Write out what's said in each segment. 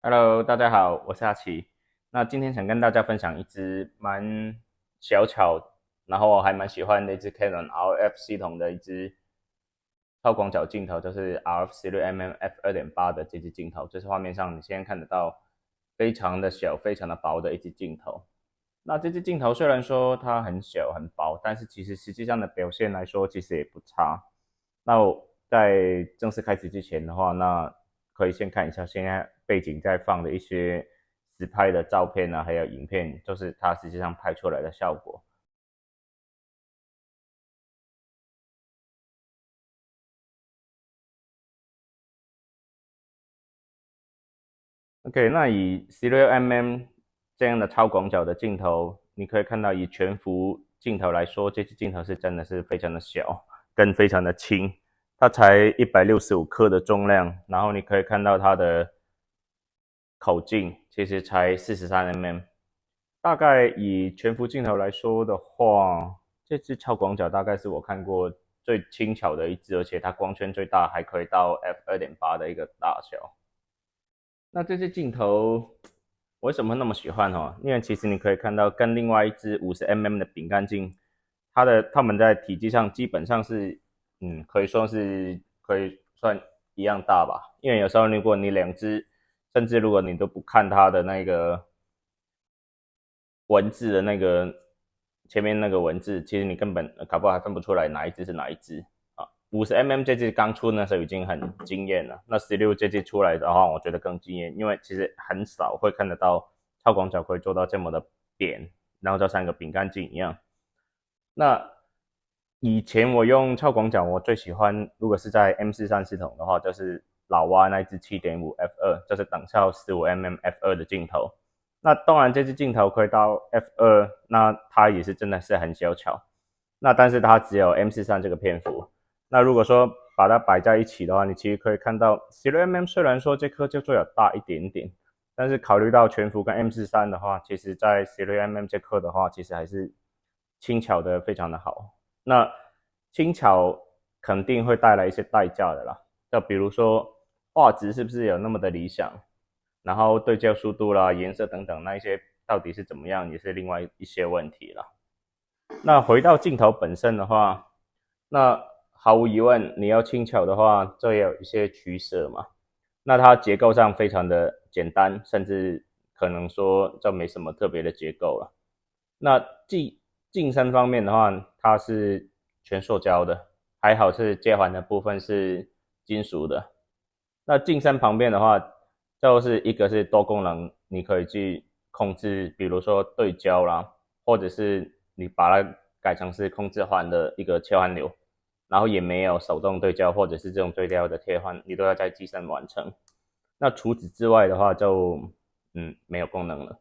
Hello，大家好，我是阿奇。那今天想跟大家分享一支蛮小巧，然后我还蛮喜欢的一支 Canon RF 系统的一支超广角镜头，就是 RF16mm f2.8的这支镜头，就是画面上你现在看得到非常的小、非常的薄的一支镜头。那这支镜头虽然说它很小很薄，但是其实实际上的表现来说，其实也不差。那我在正式开始之前的话，那可以先看一下现在背景在放的一些实拍的照片啊，还有影片，就是它实际上拍出来的效果。OK，那以 16mm 这样的超广角的镜头，你可以看到以全幅镜头来说，这支镜头是真的是非常的小，跟非常的轻，它才165克的重量，然后你可以看到它的口径其实才43mm，大概以全幅镜头来说的话，这支超广角大概是我看过最轻巧的一支，而且它光圈最大还可以到 f2.8的一个大小。那这支镜头我为什么那么喜欢哦？因为其实你可以看到跟另外一支50mm 的饼干镜，它们在体积上基本上是，可以算一样大吧。因为有时候如果你两支，甚至如果你都不看它的那个文字的那个前面那个文字，其实你根本搞不好还分不出来哪一支是哪一支啊。50mm 这支刚出那时候已经很惊艳了，那16这支出来的话，我觉得更惊艳，因为其实很少会看得到超广角可以做到这么的扁，然后就像一个饼干镜一样。那以前我用超广角，我最喜欢，如果是在 M43系统的话，就是老蛙那支7.5 f2，就是等效 15mm f2 的镜头。那当然，这支镜头可以到 f2，那它也是真的是很小巧。那但是它只有 M43这个片幅。那如果说把它摆在一起的话，你其实可以看到 16mm 虽然说这颗就最好大一点点，但是考虑到全幅跟 M43的话，其实在 16mm 这颗的话，其实还是轻巧的非常的好。那轻巧肯定会带来一些代价的啦，就比如说画质是不是有那么的理想，然后对焦速度啦、颜色等等那一些到底是怎么样，也是另外一些问题啦。那回到镜头本身的话，那毫无疑问，你要轻巧的话，这也有一些取舍嘛。那它结构上非常的简单，甚至可能说就没什么特别的结构了。那镜身方面的话，它是全塑胶的，还好是接环的部分是金属的。那镜身旁边的话，就是一个是多功能，你可以去控制，比如说对焦啦，或者是你把它改成是控制环的一个切换钮，然后也没有手动对焦或者是这种对焦的切换，你都要在机身完成。那除此之外的话就没有功能了。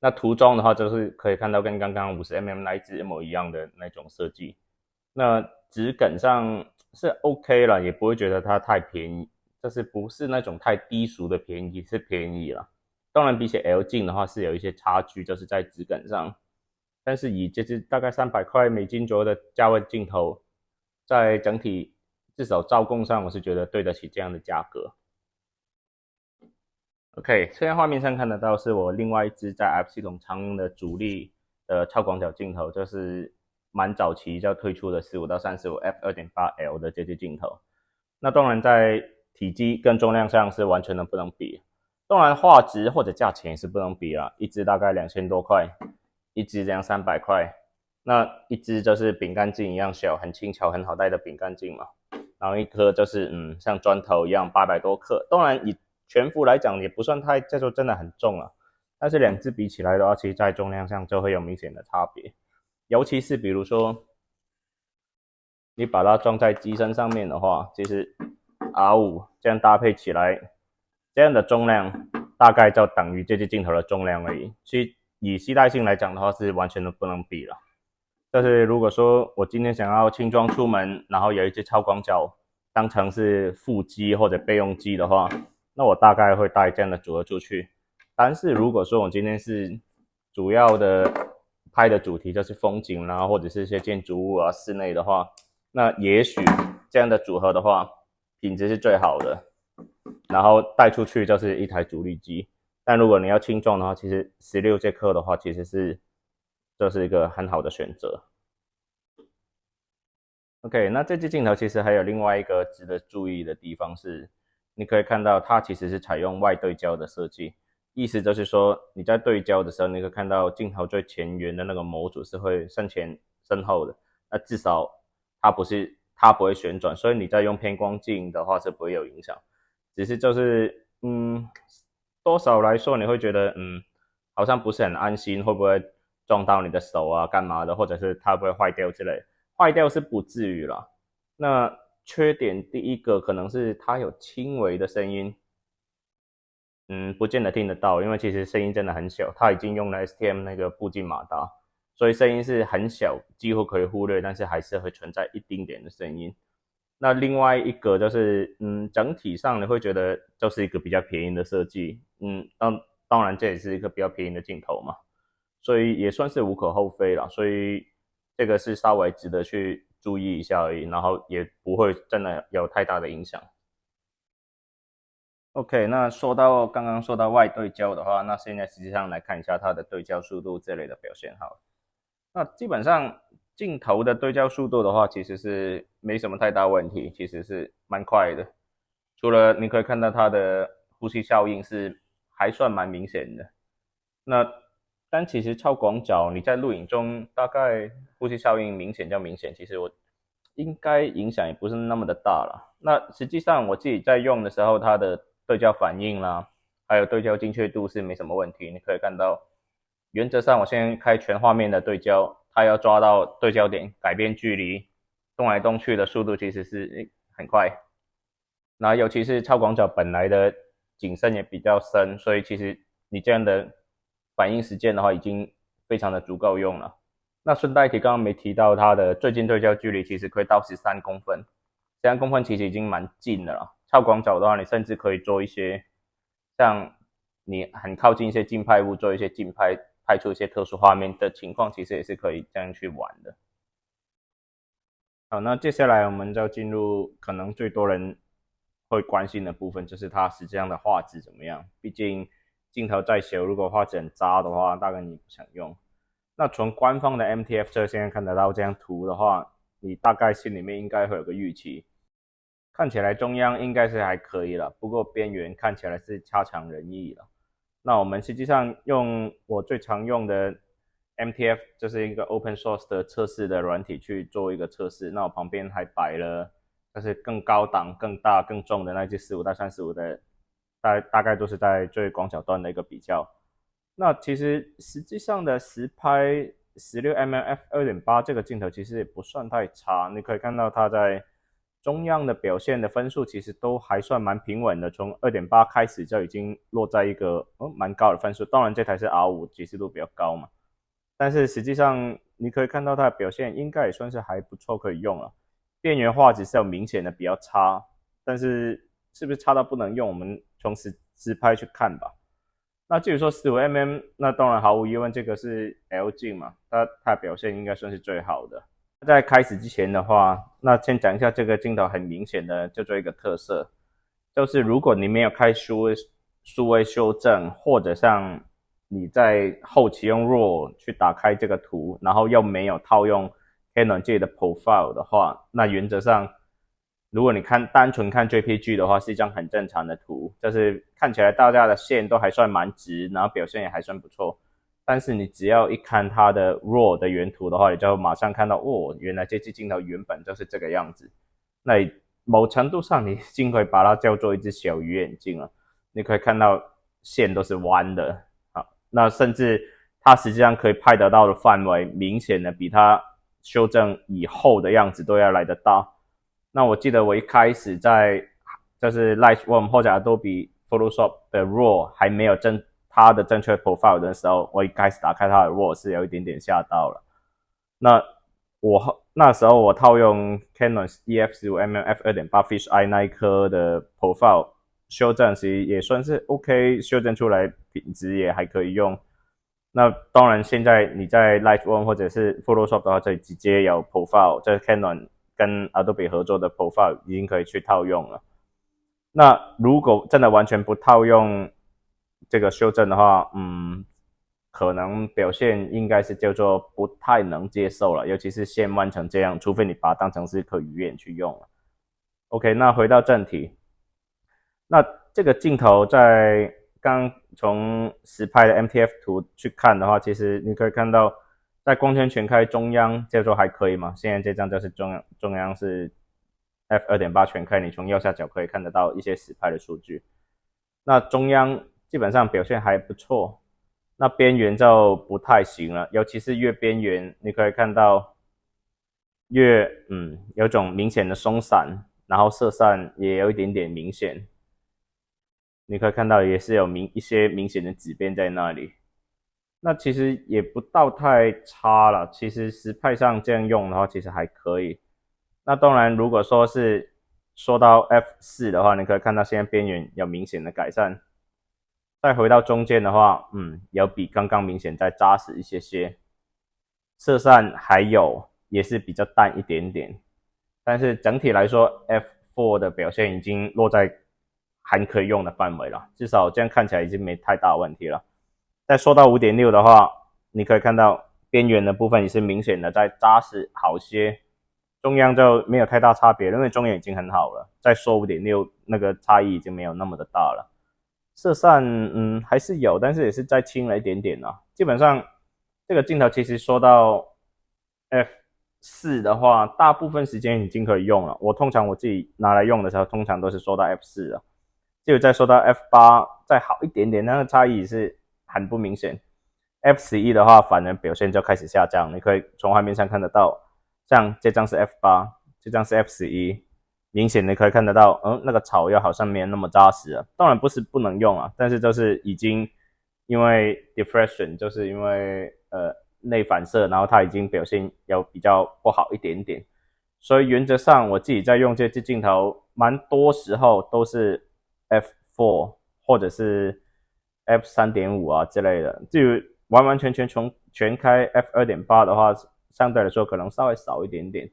那涂装的话就是可以看到跟刚刚 50mm 那一支一模一样的那种设计。那质感上是 OK 了，也不会觉得它太便宜，就是不是那种太低俗的便宜，是便宜啦。当然比起 L 镜的话是有一些差距，就是在质感上。但是以这支大概$300左右的价位镜头，在整体至少照供上，我是觉得对得起这样的价格。OK，现在画面上看得到是我另外一支在 F 系统常用的主力的超广角镜头，就是蛮早期就推出的15到35 f2.8L 的这支镜头。那当然在体积跟重量上是完全的不能比，当然画质或者价钱也是不能比啦，一支大概2000多块，一支这样300块，那一支就是饼干镜一样小，很轻巧很好带的饼干镜嘛，然后一颗就是像砖头一样800多克，当然以全幅来讲也不算太，这就真的很重了。但是两只比起来的话，其实在重量上就会有明显的差别。尤其是比如说，你把它装在机身上面的话，其实 R5这样搭配起来，这样的重量大概就等于这支镜头的重量而已。其实以携带性来讲的话，是完全都不能比了。但是如果说我今天想要轻装出门，然后有一支超广角当成是副机或者备用机的话，那我大概会带这样的组合出去。但是如果说我今天是主要的拍的主题就是风景啦，或者是一些建筑物啊、室内的话，那也许这样的组合的话，品质是最好的。然后带出去就是一台主力机。但如果你要轻重的话，其实16节课的话，其实这是一个很好的选择。OK， 那这支镜头其实还有另外一个值得注意的地方是，你可以看到它其实是采用外对焦的设计，意思就是说你在对焦的时候，你可以看到镜头最前缘的那个模组是会身前身后的，那至少它不会旋转，所以你在用偏光镜的话是不会有影响，只是就是多少来说你会觉得好像不是很安心，会不会撞到你的手啊干嘛的，或者是它会不会坏掉之类的。坏掉是不至于啦。那缺点第一个可能是它有轻微的声音，不见得听得到，因为其实声音真的很小，它已经用了 STM 那个步进马达，所以声音是很小，几乎可以忽略，但是还是会存在一丁点的声音。那另外一个就是，整体上你会觉得就是一个比较便宜的设计，当然这也是一个比较便宜的镜头嘛，所以也算是无可厚非啦，所以这个是稍微值得去注意一下而已，然后也不会真的有太大的影响。OK，那刚刚说到外对焦的话，那现在实际上来看一下它的对焦速度这类的表现好了。那基本上镜头的对焦速度的话，其实是没什么太大问题，其实是蛮快的。除了你可以看到它的呼吸效应是还算蛮明显的。那但其实超广角你在录影中大概呼吸效应明显较明显，其实我应该影响也不是那么的大了。那实际上我自己在用的时候，它的对焦反应啦，还有对焦精确度是没什么问题。你可以看到，原则上我现在开全画面的对焦，它要抓到对焦点，改变距离，动来动去的速度其实是很快。那尤其是超广角本来的景深也比较深，所以其实你这样的反应时间的话，已经非常的足够用了。那顺带一提，刚刚没提到它的最近对焦距离其实可以到13公分，13公分其实已经蛮近的了。超广角的话，你甚至可以做一些像你很靠近一些近拍物，做一些近拍，拍出一些特殊画面的情况，其实也是可以这样去玩的。好，那接下来我们就进入可能最多人会关心的部分，就是它实际上的画质怎么样。毕竟镜头再小，如果画质很渣的话，大概你不想用。那从官方的 MTF 这现在看得到这张图的话，你大概心里面应该会有个预期。看起来中央应该是还可以了，不过边缘看起来是差强人意了。那我们实际上用我最常用的 MTF， 就是一个 open source 的测试的软体去做一个测试。那我旁边还摆了，就是更高档、更大、更重的那只15到35的，大概都是在最广角端的一个比较。那其实实际上的实拍 16mm f2.8 这个镜头其实也不算太差，你可以看到它在中央的表现的分数其实都还算蛮平稳的，从 2.8 开始就已经落在一个蛮高的分数。当然这台是 R5， 解析度比较高嘛，但是实际上你可以看到它的表现应该也算是还不错，可以用了。边缘画质是有明显的比较差，但是是不是差到不能用，我们从实拍去看吧。那至于说 15mm， 那当然毫无疑问这个是 L 镜嘛，它的表现应该算是最好的。在开始之前的话，那先讲一下这个镜头很明显的就做一个特色，就是如果你没有开数位修正，或者像你在后期用 RAW 去打开这个图，然后又没有套用 Canon 自己的 Profile 的话，那原则上如果你单纯看 JPG 的话，是一张很正常的图，就是看起来大家的线都还算蛮直，然后表现也还算不错。但是你只要一看它的 RAW 的原图的话，你就马上看到，原来这支镜头原本就是这个样子。那某程度上，你已经可以把它叫做一只小鱼眼镜了。你可以看到线都是弯的，好，那甚至它实际上可以拍得到的范围，明显的比它修正以后的样子都要来得大。那我记得我一开始在就是 Lightroom 或者 Adobe Photoshop 的 RAW 还没有它的正确 profile 的时候，我一开始打开它的 RAW 是有一点点吓到了。那时候我套用 Canon EF15mm f2.8 Fisheye 那一颗的 profile 修正时也算是 OK， 修正出来品质也还可以用。那当然现在你在 Lightroom 或者是 Photoshop 的话，这里直接有 profile， 这 Canon 跟 Adobe 合作的 profile 已经可以去套用了。那如果真的完全不套用这个修正的话，可能表现应该是叫做不太能接受了，尤其是线弯成这样，除非你把它当成是颗鱼眼去用了。OK， 那回到正题，那这个镜头在刚从实拍的 MTF 图去看的话，其实你可以看到，在光圈全开中央叫做还可以嘛，现在这张就是中央是 f2.8 全开，你从右下角可以看得到一些实拍的数据。那中央基本上表现还不错，那边缘就不太行了，尤其是越边缘，你可以看到越有种明显的松散，然后色散也有一点点明显。你可以看到也是有一些明显的紫边在那里，那其实也不到太差了。其实实拍上这样用的话，其实还可以。那当然，如果说是说到 F4 的话，你可以看到现在边缘有明显的改善。再回到中间的话，有比刚刚明显再扎实一些些。色散还有，也是比较淡一点点。但是整体来说 ，F4 的表现已经落在还可以用的范围了，至少这样看起来已经没太大问题了。再说到 5.6 的话，你可以看到边缘的部分也是明显的在扎实好些，中央就没有太大差别，因为中央已经很好了。再说 5.6 那个差异已经没有那么的大了。色散还是有，但是也是再轻了一点点啊。基本上这个镜头其实说到 F4 的话，大部分时间已经可以用了。我通常我自己拿来用的时候，通常都是说到 F4 了。结果再说到 F8 再好一点点，那个差异是很不明显。F11 的话，反而表现就开始下降。你可以从画面上看得到，像这张是 F8， 这张是 F11， 明显的可以看得到，那个草又好像没有那么扎实了。当然不是不能用啊，但是就是已经因为 diffraction， 就是因为内反射，然后它已经表现要比较不好一点点。所以原则上我自己在用这支镜头，蛮多时候都是 F4 或者是 F3.5 啊之类的。至于完完全全从全开 F2.8 的话，相对来说可能稍微少一点点。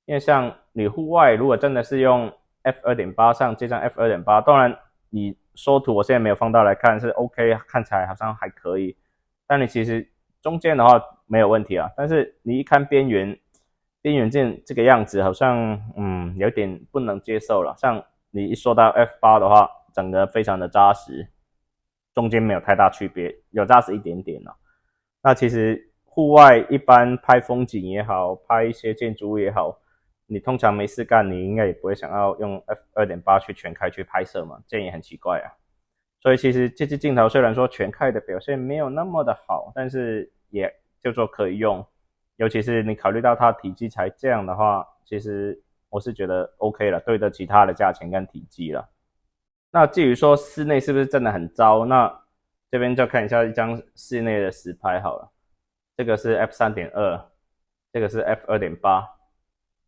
因为像你户外如果真的是用 F2.8 上这张 F2.8， 当然你缩图我现在没有放大来看是 OK， 看起来好像还可以。但你其实中间的话没有问题啊，但是你一看边缘这个样子好像有点不能接受了。像你一说到 F8 的话，整个非常的扎实，中间没有太大区别，有扎实一点点了。那其实户外一般拍风景也好，拍一些建筑物也好，你通常没事干，你应该也不会想要用 F2.8 去全开去拍摄嘛，这也很奇怪啊。所以其实这支镜头虽然说全开的表现没有那么的好，但是也就说可以用。尤其是你考虑到它体积才这样的话，其实我是觉得 OK 了，对得起它的价钱跟体积了。那至于说室内是不是真的很糟，那这边就看一下一张室内的实拍好了。这个是 F3.2， 这个是 F2.8。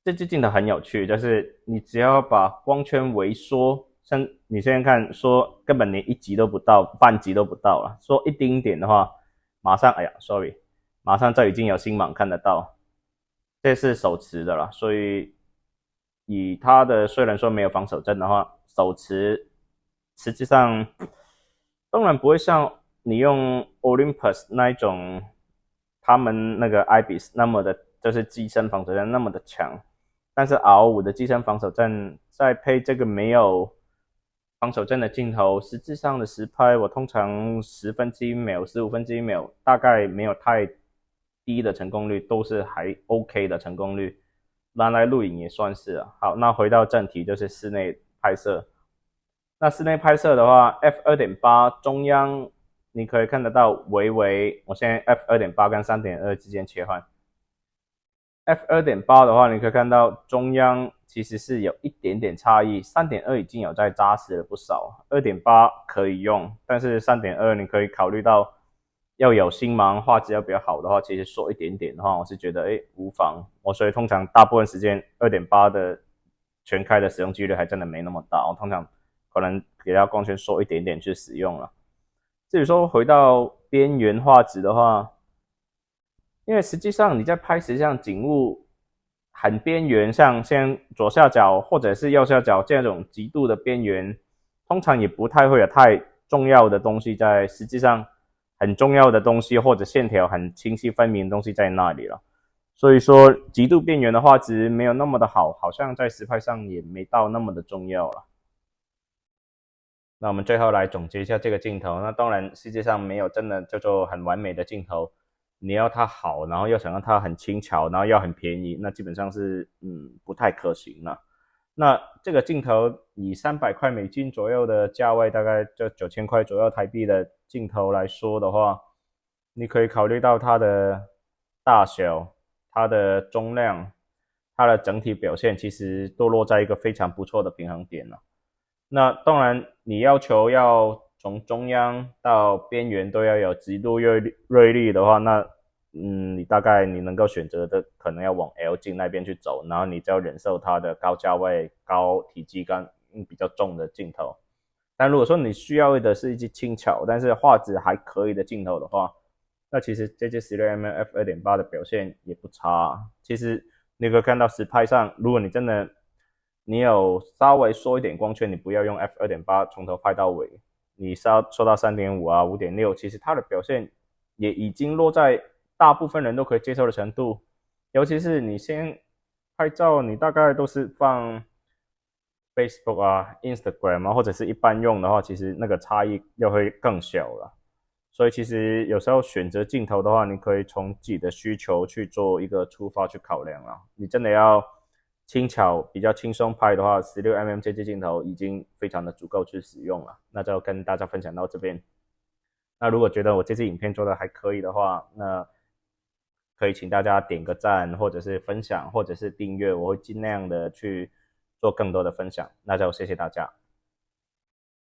这支镜头很有趣，就是你只要把光圈微缩，像你现在看说根本连1级都不到，半级都不到了，说一丁点的话，马上sorry，马上就已经有星芒看得到。这是手持的啦，所以以它的虽然说没有防手震的话，手持实际上当然不会像你用 Olympus 那一种，他们那个 IBIS 那么的，就是机身防手震那么的强。但是 R5 的机身防手震再配这个没有防手震的镜头，实质上的实拍我通常1/10秒、1/15秒，大概没有太低的成功率，都是还 OK 的成功率。拿来录影也算是啊。好，那回到正题，就是室内拍摄。那室内拍摄的话 ，F2.8 中央你可以看得到我现在 F2.8 跟 3.2 之间切换。F2.8 的话，你可以看到中央其实是有一点点差异， 3.2 已经有在扎实了不少， 2.8 可以用，但是 3.2 你可以考虑到要有星芒，画质要比较好的话，其实缩一点点的话，我是觉得无妨。所以通常大部分时间 2.8 的全开的使用几率还真的没那么大，我通常可能给它光圈缩一点点去使用了。至于说回到边缘画质的话，因为实际上你在拍实际上景物很边缘，像现在左下角或者是右下角这种极度的边缘，通常也不太会有太重要的东西在，实际上很重要的东西或者线条很清晰分明的东西在那里了。所以说极度边缘的画质没有那么的好，好像在实拍上也没到那么的重要了。那我们最后来总结一下这个镜头。那当然世界上没有真的叫做很完美的镜头，你要它好，然后又想要它很轻巧，然后要很便宜，那基本上是不太可行了。那这个镜头以$300左右的价位，大概就9000块左右台币的镜头来说的话，你可以考虑到它的大小、它的重量、它的整体表现，其实都落在一个非常不错的平衡点了。那当然，你要求要从中央到边缘都要有极度锐利的话，那你大概你能够选择的可能要往 L 镜那边去走，然后你就要忍受它的高价位、高体积感比较重的镜头。但如果说你需要的是一支轻巧但是画质还可以的镜头的话，那其实这支 16mm f2.8 的表现也不差。其实你可以看到实拍上，如果你真的你有稍微缩一点光圈，你不要用 f2.8 从头拍到尾，你缩到 3.5 啊 5.6， 其实它的表现也已经落在大部分人都可以接受的程度。尤其是你先拍照，你大概都是放 Facebook 啊 Instagram 啊，或者是一般用的话，其实那个差异又会更小了。所以其实有时候选择镜头的话，你可以从自己的需求去做一个出发去考量啊。你真的要轻巧比较轻松拍的话， 16mm 这支镜头已经非常的足够去使用了。那就跟大家分享到这边。那如果觉得我这支影片做的还可以的话，那可以请大家点个赞，或者是分享，或者是订阅，我会尽量的去做更多的分享。那就谢谢大家。